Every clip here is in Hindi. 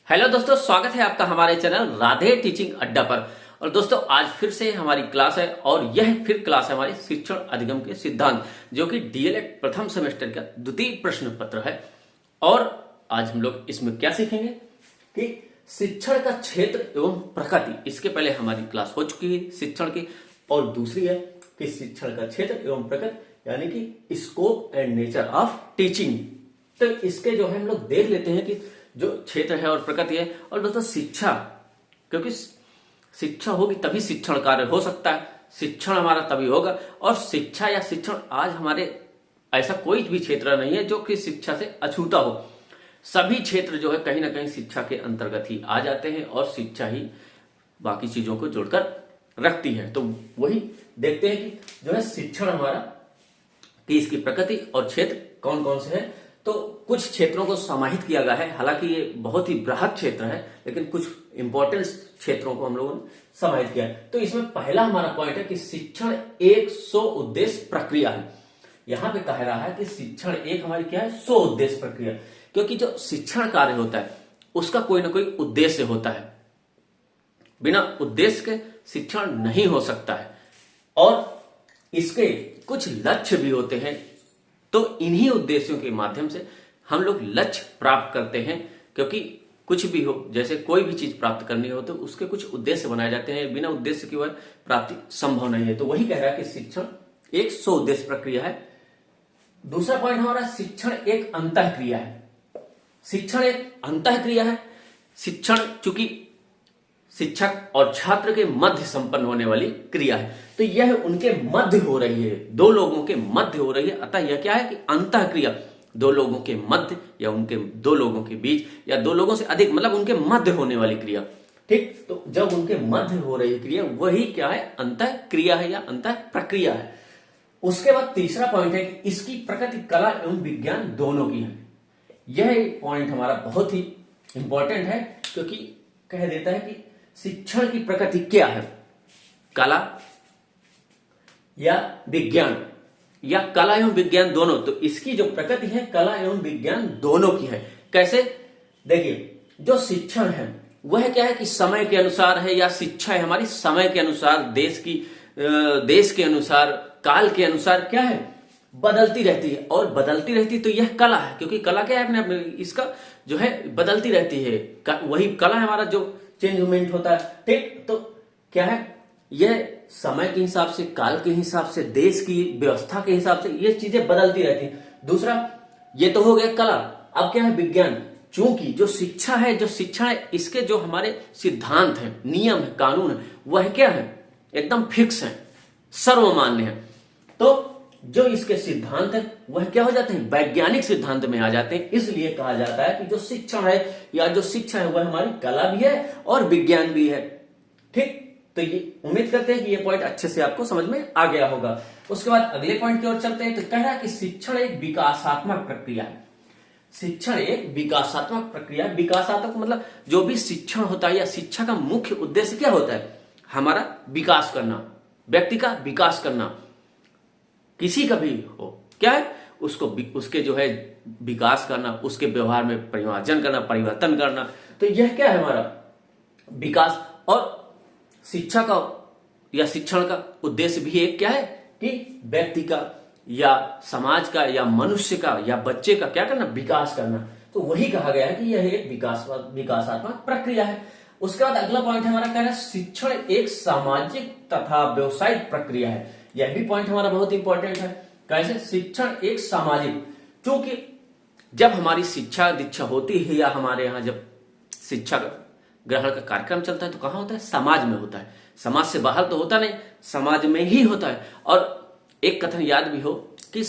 हेलो दोस्तों, स्वागत है आपका हमारे चैनल राधे टीचिंग अड्डा पर। और दोस्तों, आज फिर से हमारी क्लास है और यह फिर क्लास है हमारी शिक्षण अधिगम के सिद्धांत, जो कि डीएलएड प्रथम सेमेस्टर का द्वितीय प्रश्न पत्र है। और आज हम लोग इसमें क्या सीखेंगे कि शिक्षण का क्षेत्र एवं प्रकृति। इसके पहले हमारी क्लास हो चुकी है शिक्षण की, और दूसरी है कि शिक्षण का क्षेत्र एवं प्रकृति, यानी कि scope and nature of teaching. तो इसके जो है हम लोग देख लेते हैं कि जो क्षेत्र है और प्रकृति है। और दोस्तों, शिक्षा, क्योंकि शिक्षा होगी तभी शिक्षण कार्य हो सकता है, शिक्षण हमारा तभी होगा। और शिक्षा या शिक्षण आज हमारे ऐसा कोई भी क्षेत्र नहीं है जो कि शिक्षा से अछूता हो। सभी क्षेत्र जो है कहीं ना कहीं शिक्षा के अंतर्गत ही आ जाते हैं और शिक्षा ही बाकी चीजों को जोड़कर रखती है। तो वही देखते हैं कि जो है शिक्षण हमारा कि इसकी प्रकृति और क्षेत्र कौन कौन से हैं। तो कुछ क्षेत्रों को समाहित किया गया है, हालांकि ये बहुत ही बृहद क्षेत्र है, लेकिन कुछ इंपॉर्टेंट क्षेत्रों को हम लोगों ने समाहित किया है। तो इसमें पहला हमारा पॉइंट है कि शिक्षण एक स्व उद्देश्य प्रक्रिया है। यहां पे कह रहा है कि शिक्षण एक हमारी क्या है, स्व उद्देश्य प्रक्रिया। क्योंकि जो शिक्षण कार्य होता है उसका कोई ना कोई उद्देश्य होता है, बिना उद्देश्य के शिक्षण नहीं हो सकता है। और इसके कुछ लक्ष्य भी होते हैं, तो इन्हीं उद्देश्यों के माध्यम से हम लोग लक्ष्य प्राप्त करते हैं। क्योंकि कुछ भी हो, जैसे कोई भी चीज प्राप्त करनी हो तो उसके कुछ उद्देश्य बनाए जाते हैं, बिना उद्देश्य की वह प्राप्ति संभव नहीं है। तो वही कह रहा है कि शिक्षण एक स्व उद्देश्य प्रक्रिया है। दूसरा पॉइंट हमारा, शिक्षण एक अंतः क्रिया है। शिक्षण एक अंतः क्रिया है। शिक्षण चूंकि शिक्षक और छात्र के मध्य संपन्न होने वाली क्रिया है, तो यह उनके मध्य हो रही है, दो लोगों के मध्य हो रही है। अतः यह क्या है कि अंतः क्रिया, दो लोगों के मध्य या उनके दो लोगों के बीच या दो लोगों से अधिक, मतलब उनके मध्य होने वाली क्रिया। ठीक, तो जब उनके मध्य हो रही क्रिया वही क्या है, अंतः क्रिया है या अंतः प्रक्रिया है। उसके बाद तीसरा पॉइंट है कि इसकी प्रकृति कला एवं विज्ञान दोनों की है। यह पॉइंट हमारा बहुत ही इंपॉर्टेंट है, क्योंकि कह देता है कि शिक्षण की प्रकृति क्या है, कला या विज्ञान, या कला एवं विज्ञान दोनों। तो इसकी जो प्रकृति है कला एवं विज्ञान दोनों की है। कैसे? देखिए, जो शिक्षण है वह क्या है कि समय के अनुसार है, या शिक्षा है हमारी समय के अनुसार, देश के अनुसार, काल के अनुसार क्या है, बदलती रहती है। और बदलती रहती तो यह कला है, क्योंकि कला क्या है अपने इसका जो है बदलती रहती है। वही कला है हमारा जो चेंजमेंट होता है। ठीक, तो क्या है, यह समय के हिसाब से, काल के हिसाब से, देश की व्यवस्था के हिसाब से ये चीजें बदलती रहती हैं। दूसरा, ये तो हो गया कला। अब क्या है, विज्ञान। चूंकि जो शिक्षा है, जो शिक्षा है, इसके जो हमारे सिद्धांत हैं, नियम है, कानून है, वह क्या है, एकदम फिक्स है, सर्वमान्य है। तो जो इसके सिद्धांत है वह क्या हो जाते हैं, वैज्ञानिक सिद्धांत में आ जाते हैं। इसलिए कहा जाता है कि जो शिक्षण है या जो शिक्षा है वह हमारी कला भी है और विज्ञान भी है। ठीक, तो ये उम्मीद करते हैं कि ये पॉइंट अच्छे से आपको समझ में आ गया होगा। उसके बाद अगले पॉइंट की ओर चलते हैं। तो कह रहा है कि शिक्षण एक विकासात्मक प्रक्रिया है। शिक्षण एक विकासात्मक प्रक्रिया। विकासात्मक मतलब जो भी शिक्षण होता है या शिक्षा का मुख्य उद्देश्य क्या होता है, हमारा विकास करना, व्यक्ति का विकास करना, किसी का भी हो, क्या है, उसको उसके जो है विकास करना, उसके व्यवहार में परिमार्जन करना, परिवर्तन करना। तो यह क्या है, हमारा विकास। और शिक्षा का या शिक्षण का उद्देश्य भी एक क्या है कि व्यक्ति का या समाज का या मनुष्य का या बच्चे का क्या करना, विकास करना। तो वही कहा गया है कि यह एक विकासात्मक प्रक्रिया है। उसके बाद अगला पॉइंट हमारा क्या है, शिक्षण एक सामाजिक तथा व्यवसायिक प्रक्रिया है। यह भी पॉइंट हमारा बहुत इंपॉर्टेंट है। कैसे? शिक्षण एक सामाजिक, क्योंकि जब हमारी शिक्षा दीक्षा होती है या हमारे यहाँ जब शिक्षा ग्रहण का कार्यक्रम चलता है तो कहाँ होता है, समाज में होता है। समाज से बाहर तो होता नहीं, समाज में ही होता है। और एक कथन याद भी हो कि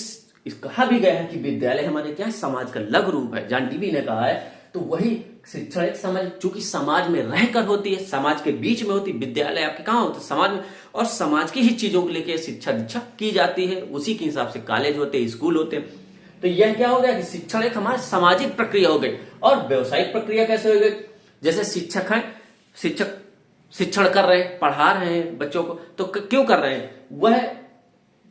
कहा भी गया है कि विद्यालय हमारे क्या है, समाज का लघु रूप है। जॉन डीवी ने कहा है। तो वही शिक्षण एक समाज, चूंकि समाज में रहकर होती है, समाज के बीच में होती है। विद्यालय आपके कहाँ होते हैं, समाज में, और समाज की ही चीजों को लेकर शिक्षा दीक्षा की जाती है। उसी के हिसाब से कॉलेज होते हैं, स्कूल होते हैं। तो यह क्या हो गया कि शिक्षण एक हमारी सामाजिक प्रक्रिया हो गई। और व्यवसायिक प्रक्रिया कैसे हो गई, जैसे शिक्षक हैं, शिक्षक शिक्षण कर रहे हैं, पढ़ा रहे हैं बच्चों को, तो क्यों कर रहे हैं, वह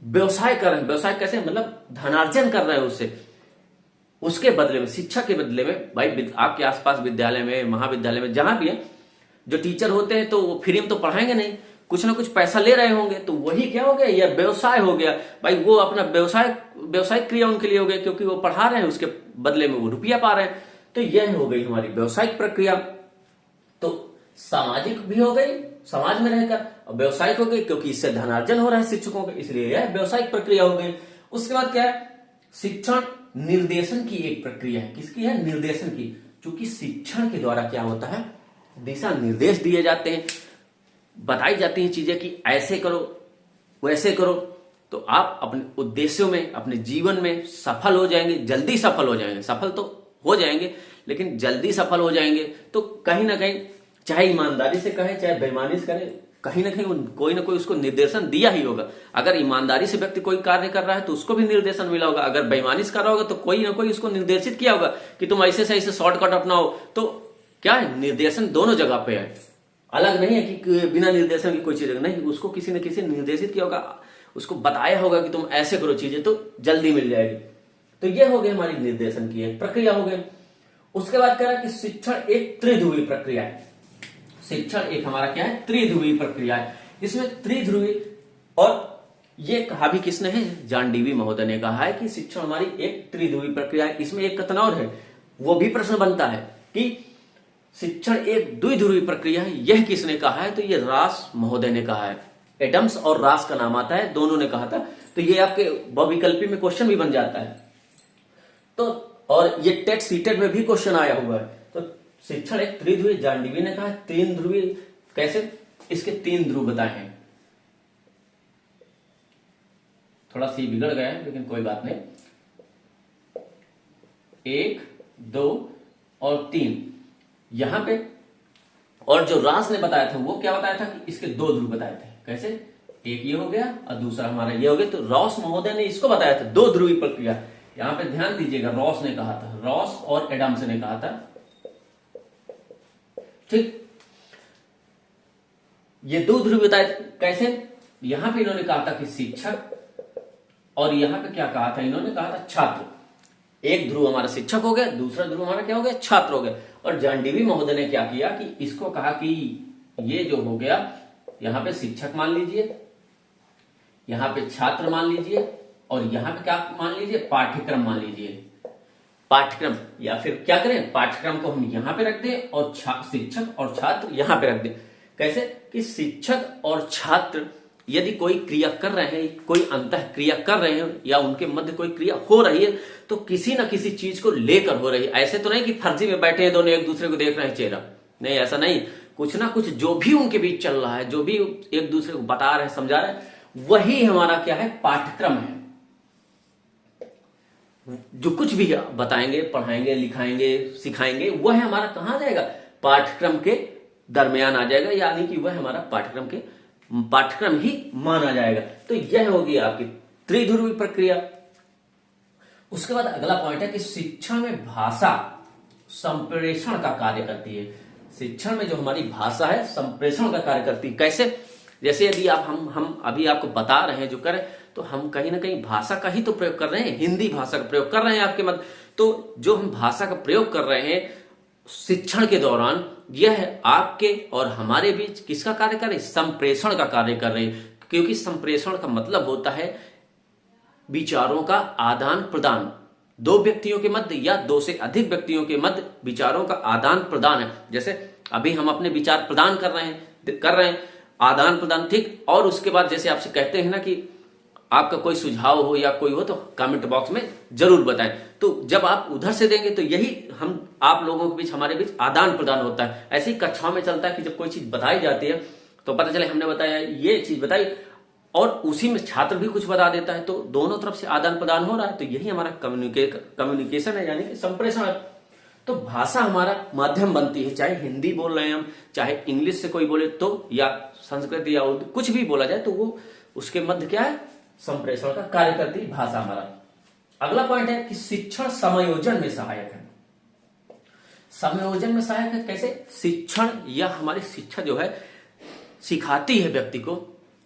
व्यवसाय कर रहे हैं। व्यवसाय कैसे, मतलब धनार्जन कर रहे हैं उससे। उसके बदले में, शिक्षा के बदले में भाई आपके आसपास विद्यालय में, महाविद्यालय में, जहां भी है, जो टीचर होते हैं तो वो फ्री में तो पढ़ाएंगे नहीं, कुछ ना कुछ पैसा ले रहे होंगे। तो वही क्या हो गया, यह व्यवसाय हो गया भाई। वो अपना व्यवसायिक क्रिया उनके लिए हो गया, क्योंकि वो पढ़ा रहे हैं, उसके बदले में वो रुपया पा रहे हैं। तो यह हो गई हमारी व्यवसायिक प्रक्रिया। तो सामाजिक भी हो गई, समाज में रहकर, और व्यवसायिक हो गई क्योंकि इससे धनार्जन हो रहा है शिक्षकों का, इसलिए यह व्यवसायिक प्रक्रिया हो गई। उसके बाद क्या है, शिक्षण निर्देशन की एक प्रक्रिया है। किसकी है, निर्देशन की। क्योंकि शिक्षण के द्वारा क्या होता है, दिशा निर्देश दिए जाते हैं, बताई जाती हैं चीजें कि ऐसे करो वैसे करो, तो आप अपने उद्देश्यों में, अपने जीवन में सफल हो जाएंगे, जल्दी सफल हो जाएंगे। सफल तो हो जाएंगे लेकिन जल्दी सफल हो जाएंगे। तो कहीं ना कहीं, चाहे ईमानदारी से कहे चाहे बेईमानी से करे, कहीं ना कहीं कोई ना कोई उसको निर्देशन दिया ही होगा। अगर ईमानदारी से व्यक्ति कोई कार्य कर रहा है तो उसको भी निर्देशन मिला होगा, अगर बेईमानी से कर रहा होगा तो कोई ना कोई उसको निर्देशित किया होगा कि तुम ऐसे से ऐसे शॉर्टकट अपनाओ। तो क्या है, निर्देशन दोनों जगह पे है, अलग नहीं है कि बिना निर्देशन की कोई चीज नहीं, उसको किसी न किसी निर्देशित किया होगा, उसको बताया होगा कि तुम ऐसे करो चीजें तो जल्दी मिल जाएगी। तो ये हो गई हमारी निर्देशन की एक प्रक्रिया हो गई। उसके बाद कह रहा कि शिक्षण एक त्रिध्रुवी प्रक्रिया है। शिक्षण एक हमारा क्या है, त्रिध्रुवी प्रक्रिया है। इसमें त्रिध्रुवी, और ये कहा भी किसने है, जॉन डीवी महोदय ने कहा है कि शिक्षण हमारी एक त्रिध्रुवी प्रक्रिया है। इसमें एक कथन और है, वो भी प्रश्न बनता है कि शिक्षण एक द्विध्रुवी प्रक्रिया है, यह किसने कहा है, तो ये रास महोदय ने कहा है। एडम्स और रास का नाम आता है, दोनों ने कहा था। तो ये आपके बहुविकल्पी में क्वेश्चन भी बन जाता है। तो और ये टेट सीटेट में भी क्वेश्चन आया हुआ है। तो शिक्षण एक त्रिध्रुवी, जॉन डीवी ने कहा तीन ध्रुवी। कैसे, इसके तीन ध्रुव बताए हैं। थोड़ा सी बिगड़ गया है लेकिन कोई बात नहीं। 1, 2 और 3 यहां पे, और जो रास ने बताया था वो क्या बताया था कि इसके दो ध्रुव बताए थे। कैसे, एक ये हो गया और दूसरा हमारा ये हो गया। तो रॉस महोदय ने इसको बताया था, दो ध्रुवी प्रक्रिया। यहां पे ध्यान दीजिएगा, रॉस ने कहा था, रॉस और एडम्स ने कहा था। ठीक, ये दो ध्रुव बताए कैसे, यहां पे इन्होंने कहा था कि शिक्षक, और यहां पे क्या कहा था, इन्होंने कहा था छात्र। एक ध्रुव हमारा शिक्षक हो गया, दूसरा ध्रुव हमारा क्या हो गया, छात्र हो गया। और जॉन डीवी महोदय ने क्या किया कि इसको कहा कि ये जो हो गया, यहां पे शिक्षक मान लीजिए, यहां पे छात्र मान लीजिए, और यहां पे क्या मान लीजिए, पाठ्यक्रम मान लीजिए। पाठ्यक्रम, या फिर क्या करें, पाठ्यक्रम को हम यहां पे रख दें और शिक्षक और छात्र यहां पे रख दें। कैसे कि शिक्षक और छात्र यदि कोई क्रिया कर रहे हैं, कोई अंतः क्रिया कर रहे हैं, या उनके मध्य कोई क्रिया हो रही है, तो किसी ना किसी चीज को लेकर हो रही है। ऐसे तो नहीं कि फर्जी में बैठे हैं दोनों, एक दूसरे को देख रहे हैं चेहरा, नहीं, ऐसा नहीं। कुछ ना कुछ जो भी उनके बीच चल रहा है, जो भी एक दूसरे को बता रहे हैं, समझा रहे हैं, वही हमारा क्या है, पाठ्यक्रम है। जो कुछ भी बताएंगे, पढ़ाएंगे, लिखाएंगे, सिखाएंगे, वह हमारा कहां जाएगा, पाठ्यक्रम के दरमियान आ जाएगा, यानी कि वह हमारा पाठ्यक्रम ही माना जाएगा। तो यह होगी आपकी त्रिध्रुवी प्रक्रिया। उसके बाद अगला पॉइंट है कि शिक्षा में भाषा संप्रेषण का कार्य करती है। शिक्षण में जो हमारी भाषा है, संप्रेषण का कार्य करती है। कैसे, जैसे यदि आप हम अभी आपको बता रहे हैं जो करें, तो हम कहीं ना कहीं भाषा का ही तो प्रयोग कर रहे हैं, हिंदी भाषा का प्रयोग कर रहे हैं आपके मध्य। तो जो हम भाषा का प्रयोग कर रहे हैं शिक्षण के दौरान, यह आपके और हमारे बीच किसका कार्य कर रही है, संप्रेषण का कार्य कर रही है। क्योंकि संप्रेषण का मतलब होता है विचारों का आदान प्रदान। दो व्यक्तियों के मध्य या दो से अधिक व्यक्तियों के मध्य विचारों का आदान प्रदान है। जैसे अभी हम अपने विचार प्रदान कर रहे हैं आदान प्रदान, ठीक। और उसके बाद जैसे आपसे कहते हैं ना कि आपका कोई सुझाव हो या कोई हो तो कमेंट बॉक्स में जरूर बताएं। तो जब आप उधर से देंगे तो यही हम आप लोगों के बीच, हमारे बीच आदान प्रदान होता है। ऐसे ही कक्षाओं में चलता है कि जब कोई चीज बताई जाती है तो पता चले हमने बताया, ये चीज बताई, और उसी में छात्र भी कुछ बता देता है, तो दोनों तरफ से आदान प्रदान हो रहा है। तो यही हमारा कम्युनिकेशन है, यानी कि संप्रेषण है। तो भाषा हमारा माध्यम बनती है, चाहे हिंदी बोल रहे हैं हम, चाहे इंग्लिश से कोई बोले तो, या संस्कृत या उर्दू कुछ भी बोला जाए, तो वो उसके मध्य क्या है, संप्रेषण का कार्य करती है भाषा हमारा। अगला पॉइंट है कि शिक्षण समायोजन में सहायक है। समायोजन में सहायक है कैसे, शिक्षण या हमारी शिक्षा जो है सिखाती है व्यक्ति को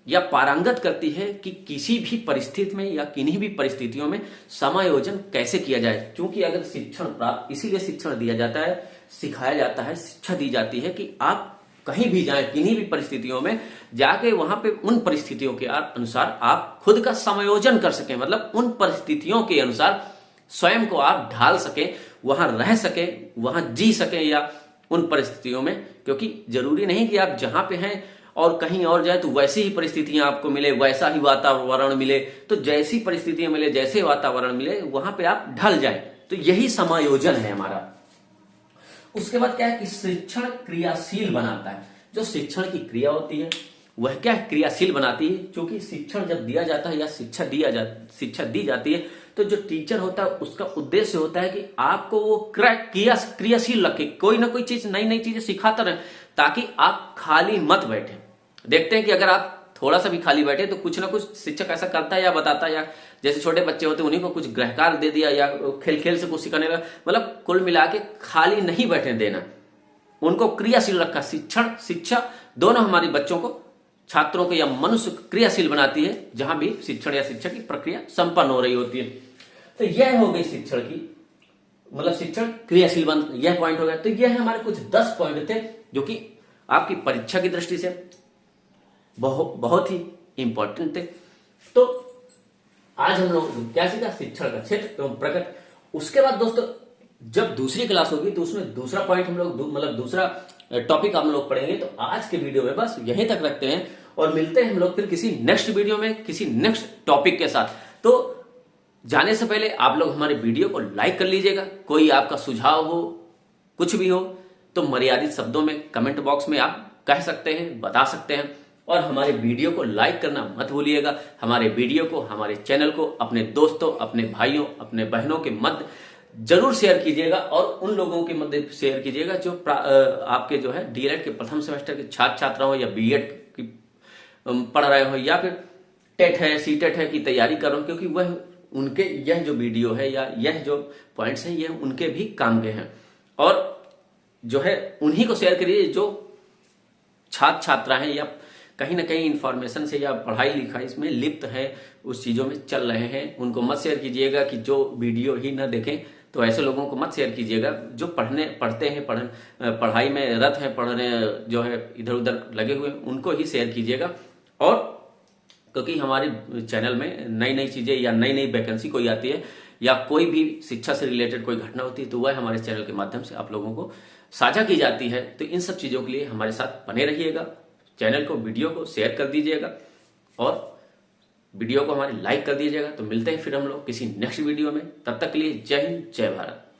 या पारंगत करती है कि किसी भी परिस्थिति में या किन्हीं भी परिस्थितियों में समायोजन कैसे किया जाए। क्योंकि अगर शिक्षण प्राप्त, इसीलिए शिक्षण दिया जाता है, सिखाया जाता है, शिक्षा दी जाती है कि आप कहीं भी जाएं, किन्हीं भी परिस्थितियों में जाके वहां पे उन परिस्थितियों के अनुसार आप खुद का समायोजन कर सकें, मतलब उन परिस्थितियों के अनुसार स्वयं को आप ढाल सकें, वहां रह सके, वहां जी सके या उन परिस्थितियों में। क्योंकि जरूरी नहीं कि आप जहां पे हैं और कहीं और जाए तो वैसी ही परिस्थितियां आपको मिले, वैसा ही वातावरण मिले। तो जैसी परिस्थितियां मिले, जैसे वातावरण मिले, वहां पे आप ढल जाए। तो यही समायोजन है हमारा। उसके बाद क्या है कि शिक्षण क्रियाशील बनाता है। जो शिक्षण की क्रिया होती है वह क्या है, क्रियाशील बनाती है। क्योंकि शिक्षण जब दिया जाता है या शिक्षा दी जाती है तो जो टीचर होता है उसका उद्देश्य होता है कि आपको वो क्रियाशील रखे, कोई ना कोई चीज, नई नई चीजें सिखाता रहे, ताकि आप खाली मत बैठे। देखते हैं कि अगर आप थोड़ा सा भी खाली बैठे तो कुछ ना कुछ शिक्षक ऐसा करता है या बताता है, या जैसे छोटे बच्चे होते हैं उन्हीं को कुछ गृहकार्य दे दिया या खेल खेल से कुछ सिखाने लगा। मतलब कुल मिला के खाली नहीं बैठने देना, उनको क्रियाशील रखा। शिक्षा दोनों हमारे बच्चों को, छात्रों को या मनुष्य को क्रियाशील बनाती है जहां भी शिक्षण या शिक्षा की प्रक्रिया संपन्न हो रही होती है। तो यह हो गई शिक्षण की, मतलब शिक्षण क्रियाशील बन, यह पॉइंट हो गया। तो यह हमारे कुछ 10 पॉइंट थे जो कि आपकी परीक्षा की दृष्टि से बहुत ही इंपॉर्टेंट थे। तो आज हम लोग क्या सीखा, शिक्षण का क्षेत्र एवं प्रकट। उसके बाद दोस्तों जब दूसरी क्लास होगी तो उसमें दूसरा पॉइंट हम लोग, मतलब दूसरा टॉपिक हम लोग पढ़ेंगे। तो आज के वीडियो में बस यहीं तक रखते हैं और मिलते हैं हम लोग फिर किसी नेक्स्ट वीडियो में किसी नेक्स्ट टॉपिक के साथ। तो जाने से पहले आप लोग हमारे वीडियो को लाइक कर लीजिएगा। कोई आपका सुझाव हो, कुछ भी हो तो मर्यादित शब्दों में कमेंट बॉक्स में आप कह सकते हैं, बता सकते हैं। और हमारे वीडियो को लाइक करना मत भूलिएगा। हमारे वीडियो को, हमारे चैनल को अपने दोस्तों, अपने भाइयों, अपने बहनों के मध्य जरूर शेयर कीजिएगा और उन लोगों के मध्य शेयर कीजिएगा जो आपके जो है डीएलएड के प्रथम सेमेस्टर के छात्र छात्रा हो या बीएड की पढ़ रहे हो या फिर टेट है, सीटेट है की तैयारी कर रहे हो। क्योंकि वह उनके, यह जो वीडियो है या यह जो पॉइंट्स हैं ये उनके भी काम के हैं। और जो है उन्हीं को शेयर करिए जो छात्र छात्रा हैं या कहीं ना कहीं इंफॉर्मेशन से या पढ़ाई लिखाई इसमें लिप्त है, उस चीजों में चल रहे हैं। उनको मत शेयर कीजिएगा कि जो वीडियो ही ना देखें। तो ऐसे लोगों को मत शेयर कीजिएगा जो पढ़ते हैं, पढ़ाई में रत है, पढ़ने जो है इधर उधर लगे हुए, उनको ही शेयर कीजिएगा। और क्योंकि हमारे चैनल में नई नई चीजें या नई नई वैकेंसी कोई आती है या कोई भी शिक्षा से रिलेटेड कोई घटना होती है तो वह हमारे चैनल के माध्यम से आप लोगों को साझा की जाती है। तो इन सब चीजों के लिए हमारे साथ बने रहिएगा। चैनल को, वीडियो को शेयर कर दीजिएगा और वीडियो को हमारे लाइक कर दीजिएगा। तो मिलते हैं फिर हम लोग किसी नेक्स्ट वीडियो में। तब तक के लिए जय हिंद, जय भारत।